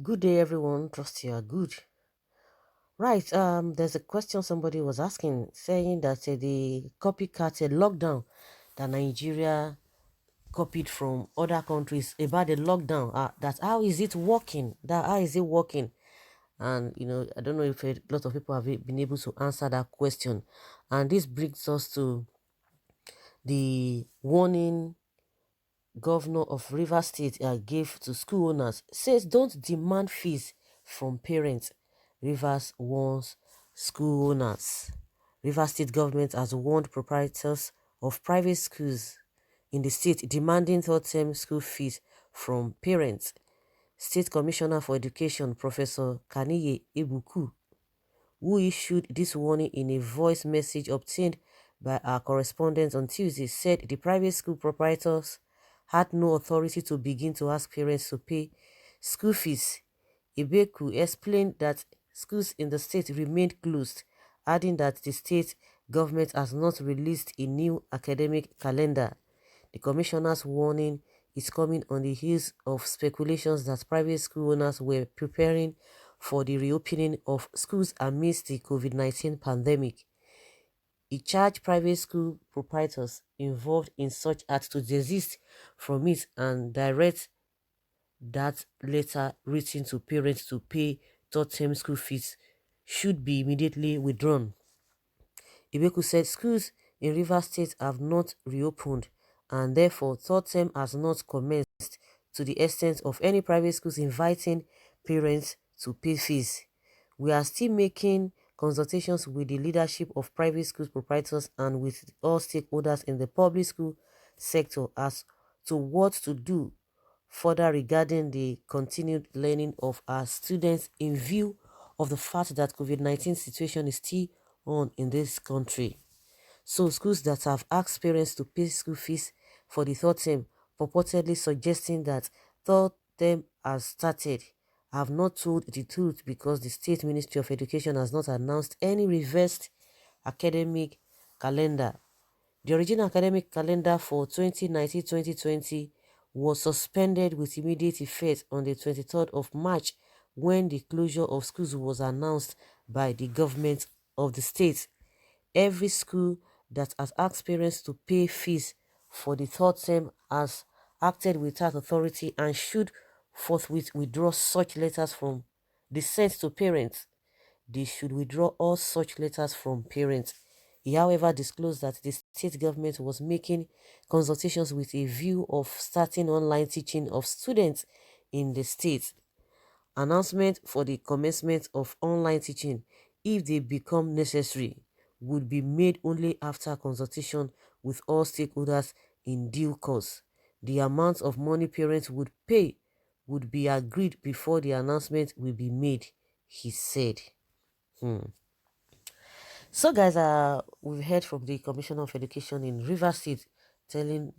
Good day, everyone. Trust you are good. Right. There's a question somebody was asking, saying that the copycat lockdown that Nigeria copied from other countries about the lockdown. That how is it working? That how is it working? And I don't know if a lot of people have been able to answer that question. And this brings us to the warning Governor of Rivers State gave to school owners. Says don't demand fees from parents. Rivers warns school owners. Rivers State government has warned proprietors of private schools in the state demanding third-term school fees from parents. State Commissioner for Education Professor Kaniye Ebuku, who issued this warning in a voice message obtained by our correspondent on Tuesday, said the private school proprietors had no authority to begin to ask parents to pay school fees. Ibeku explained that schools in the state remained closed, adding that the state government has not released a new academic calendar. The commissioner's warning is coming on the heels of speculations that private school owners were preparing for the reopening of schools amidst the COVID-19 pandemic. He charged private school proprietors involved in such acts to desist from it and direct that letter written to parents to pay third-term school fees should be immediately withdrawn. Ibeku said schools in Rivers State have not reopened and therefore third term has not commenced to the extent of any private schools inviting parents to pay fees. We are still making consultations with the leadership of private schools proprietors and with all stakeholders in the public school sector as to what to do further regarding the continued learning of our students in view of the fact that COVID-19 situation is still on in this country. So schools that have asked parents to pay school fees for the third term, purportedly suggesting that third term has started, have not told the truth because the State Ministry of Education has not announced any reversed academic calendar. The original academic calendar for 2019-2020 was suspended with immediate effect on the 23rd of March when the closure of schools was announced by the government of the state. Every school that has asked parents to pay fees for the third term has acted without authority and should forthwith withdraw such letters from the sent to parents. They should withdraw all such letters from parents. He, however, disclosed that the state government was making consultations with a view of starting online teaching of students in the state. Announcement for the commencement of online teaching, if they become necessary, would be made only after consultation with all stakeholders in due course. The amount of money parents would pay would be agreed before the announcement will be made, he said. So, guys, we've heard from the Commissioner of Education in Rivers State telling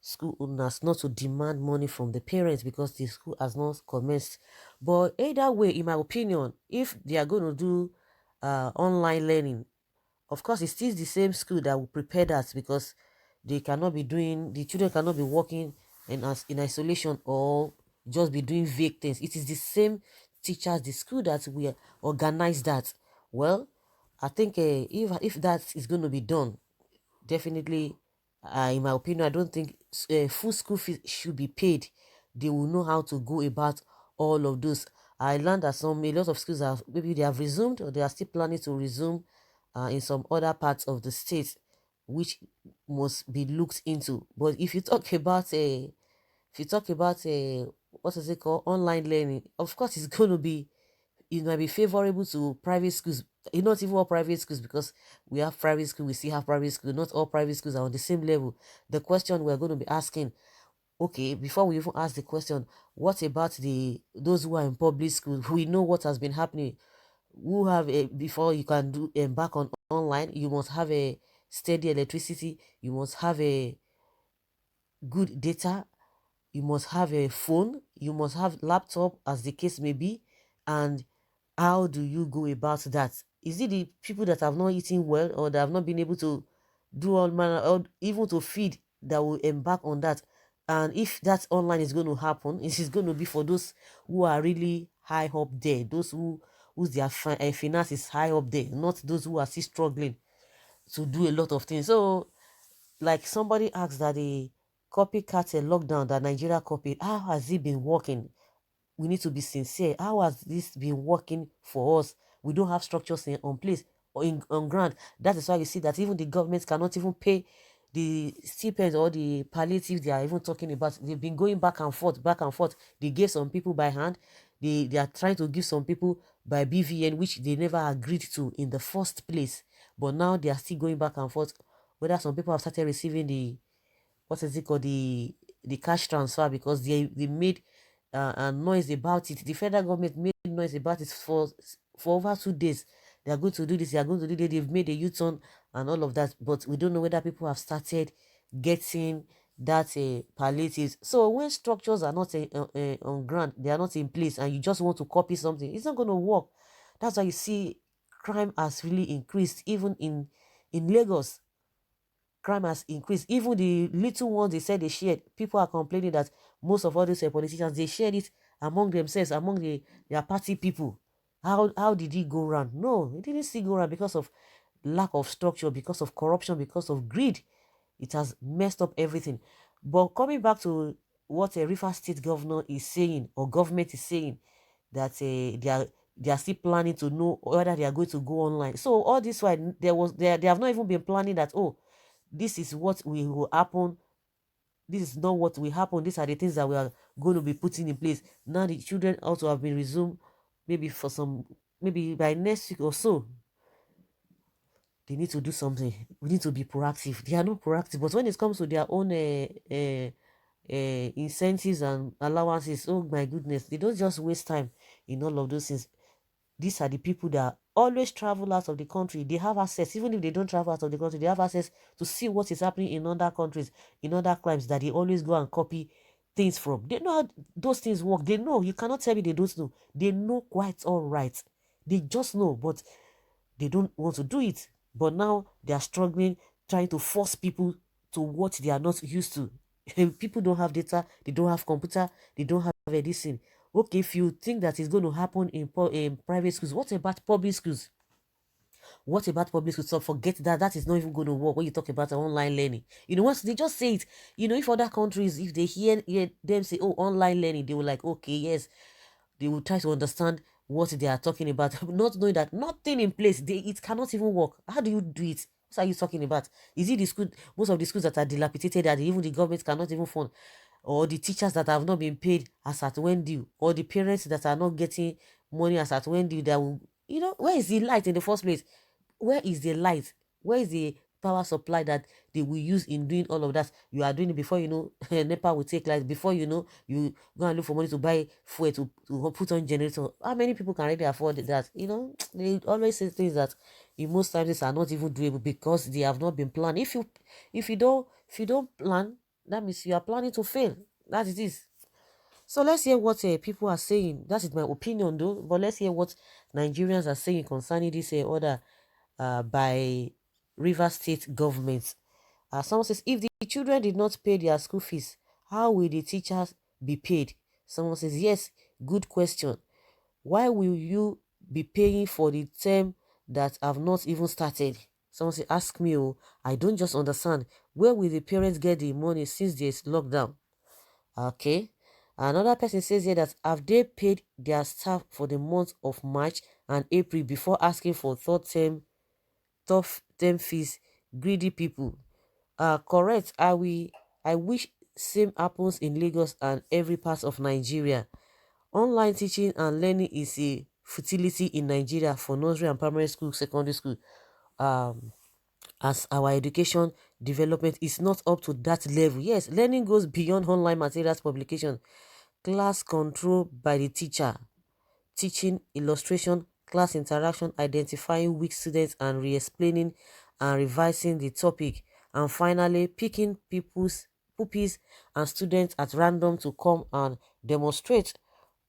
school owners not to demand money from the parents because the school has not commenced. But either way, in my opinion, if they are going to do online learning, of course, it's still the same school that will prepare that because they cannot be doing, the children cannot be working in isolation or just be doing vague things. It is the same teachers, the school that will organize that. Well, I think if that is going to be done, definitely, in my opinion, I don't think full school fees should be paid. They will know how to go about all of those. I learned that a lot of schools have maybe they have resumed or they are still planning to resume in some other parts of the state, which must be looked into. But if you talk about a what is it called, online learning, of course it's going to be, it might be favorable to private schools. Not even all private schools, because we have private school, we still have private school. Not all private schools are on the same level. The question we're going to be asking, okay, before we even ask the question, what about those who are in public school? We know what has been happening. Who have a, before you can do embark on online, you must have a steady electricity, you must have a good data, you must have a phone, you must have laptop, as the case may be. And how do you go about that? Is it the people that have not eaten well or that have not been able to do all manner, or even to feed, that will embark on that? And if that online is going to happen, it is going to be for those who are really high up there, those whose their finance is high up there, not those who are still struggling to do a lot of things. So, like somebody asked that the copycat lockdown that Nigeria copied, how has it been working? We need to be sincere. How has this been working for us? We don't have structures on place or on ground. That is why you see that even the government cannot even pay the stipends or the palliative they are even talking about. They've been going back and forth, back and forth. They gave some people by hand. They are trying to give some people by BVN, which they never agreed to in the first place. But now they are still going back and forth. Whether some people have started receiving the, what is it called, the cash transfer, because they made a noise about it. The federal government made noise about it for over 2 days. They are going to do this, they are going to do that. They've made a U-turn and all of that, but we don't know whether people have started getting that palliatives. So when structures are not on ground, they are not in place, and you just want to copy something, it's not going to work. That's why you see crime has really increased, even in Lagos. Crime has increased. Even the little ones they said they shared, people are complaining that most of all these politicians, they shared it among themselves, among their party people. How did it go around? No, it didn't still go around because of lack of structure, because of corruption, because of greed. It has messed up everything. But coming back to what a River State governor is saying, or government is saying, that they are still planning to know whether they are going to go online. So all this while they have not even been planning that, oh, this is what will happen, this is not what will happen, these are the things that we are going to be putting in place. Now the children also have been resumed, maybe for some, maybe by next week or so. They need to do something. We need to be proactive. They are not proactive, but when it comes to their own incentives and allowances, oh my goodness, they don't just waste time in all of those things. These are the people that always travel out of the country. They have access, even if they don't travel out of the country, they have access to see what is happening in other countries, in other crimes that they always go and copy things from. They know how those things work. They know. You cannot tell me they don't know. They know quite all right. They just know, but they don't want to do it. But now they are struggling, trying to force people to what they are not used to. People don't have data, they don't have computer, they don't have anything. Okay, if you think that is going to happen in private schools, what about public schools? What about public schools? So forget that. That is not even going to work when you talk about online learning. You know, once they just say it, if other countries, if they hear them say, oh, online learning, they will like, okay, yes, they will try to understand what they are talking about, not knowing that nothing in place, it cannot even work. How do you do it? What are you talking about? Is it the school, most of the schools that are dilapidated, that even the government cannot even fund, or the teachers that have not been paid as at when due, or the parents that are not getting money as at when due, that will, where is the light in the first place? Where is the light? Where is the power supply that they will use in doing all of that? You are doing it before you know NEPA will take light. Before you know, you go and look for money to buy fuel to put on generator. How many people can really afford that? They always say things that in most times are not even doable because they have not been planned. If you don't plan, that means you are planning to fail. That it is. So let's hear what people are saying. That is my opinion, though. But let's hear what Nigerians are saying concerning this order by River State government. Someone says, if the children did not pay their school fees, how will the teachers be paid? Someone says, yes, good question. Why will you be paying for the term that have not even started? Someone says, ask me, oh, I don't just understand. Where will the parents get the money since there's lockdown? Okay. Another person says here that have they paid their staff for the month of March and April before asking for third term fees? Greedy people. Correct. I wish same happens in Lagos and every part of Nigeria. Online teaching and learning is a futility in Nigeria for nursery and primary school, secondary school. As our education development is not up to that level. Yes, learning goes beyond online materials publication. Class control by the teacher, teaching, illustration, class interaction, identifying weak students and re-explaining and revising the topic, and finally picking pupils and students at random to come and demonstrate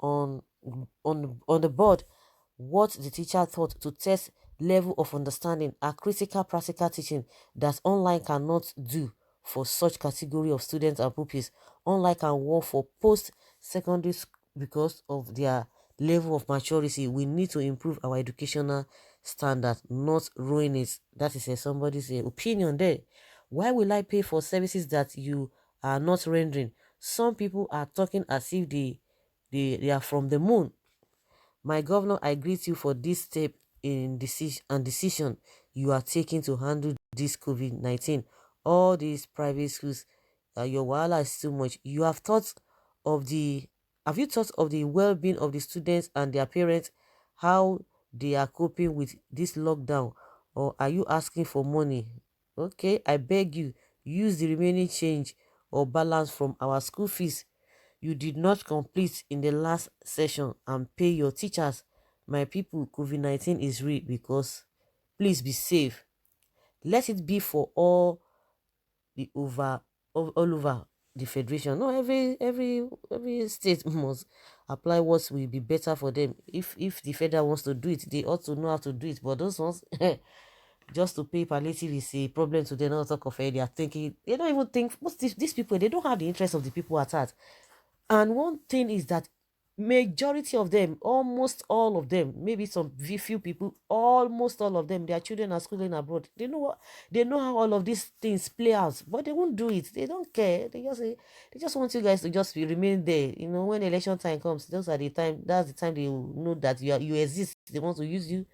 on on the board what the teacher thought to test level of understanding are critical practical teaching that online cannot do for such category of students and pupils. Online can work for post-secondary because of their level of maturity, we need to improve our educational standard, not ruin it. That is somebody's opinion there. Why will I pay for services that you are not rendering? Some people are talking as if they are from the moon. My governor, I greet you for this step in decision you are taking to handle this COVID-19. All these private schools, your wahala is too much. Of the have you thought of the well-being of the students and their parents, how they are coping with this lockdown? Or are you asking for money? Okay, I beg you, use the remaining change or balance from our school fees you did not complete in the last session and pay your teachers. My people, COVID-19 is real, because please be safe. Let it be for the all over the federation. No, every state must apply what will be better for them. If the federal wants to do it, they ought to know how to do it. But those ones, just to pay palliative is a problem to them. Not talk of it. They are thinking, they don't even think, most these people, they don't have the interest of the people at heart. And one thing is that majority of them, almost all of them, maybe some few people, almost all of them, their children are schooling abroad. They know how all of these things play out, but they won't do it. They don't care. They just want you guys to just remain there. When election time comes, that's the time they will know that you exist. They want to use you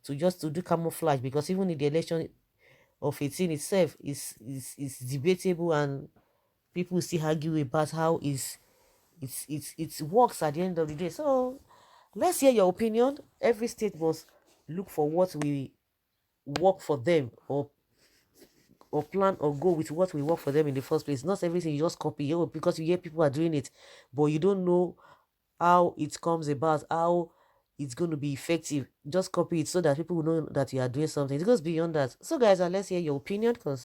to do camouflage, because even in the election of 18 itself is debatable, and people still argue about how it works at the end of the day. So let's hear your opinion. Every state must look for what we work for them, or plan or go with what will work for them in the first place. Not everything you just copy, because you hear people are doing it, but you don't know how it comes about, how it's going to be effective. Just copy it so that people will know that you are doing something. It goes beyond that. So guys, let's hear your opinion, because